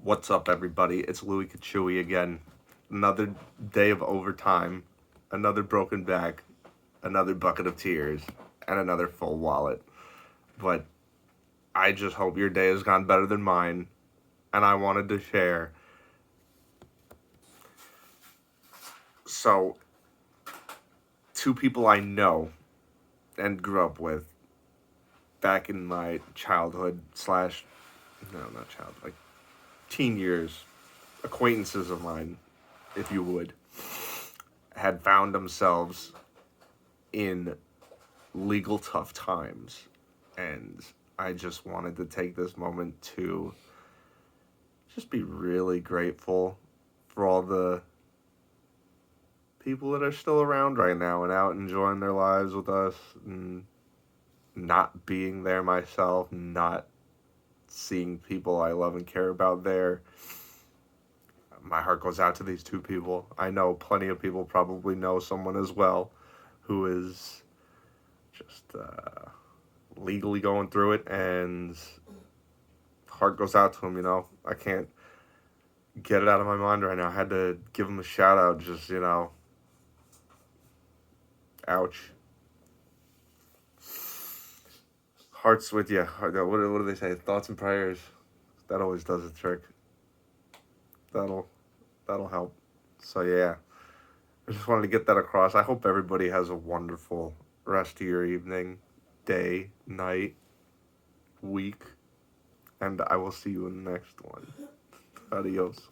What's up, everybody? It's Louis Kachui again. Another day of overtime, another broken back, another bucket of tears, and another full wallet. But I just hope your day has gone better than mine, and I wanted to share. So, two people I know and grew up with back in my childhood slash, no, not child, like teen years, acquaintances of mine, if you would, had found themselves in legal tough times. And I just wanted to take this moment to just be really grateful for all the people that are still around right now and out enjoying their lives with us, and not being there myself, not seeing people I love and care about there. My heart goes out to these two people. I know plenty of people probably know someone as well who is just legally going through it, and heart goes out to him. I can't get it out of my mind right now. I had to give him a shout out. Just, ouch. Hearts with you. What do they say? Thoughts and prayers. That always does the trick. That'll help. So yeah, I just wanted to get that across. I hope everybody has a wonderful rest of your evening, day, night, week, and I will see you in the next one. Adios.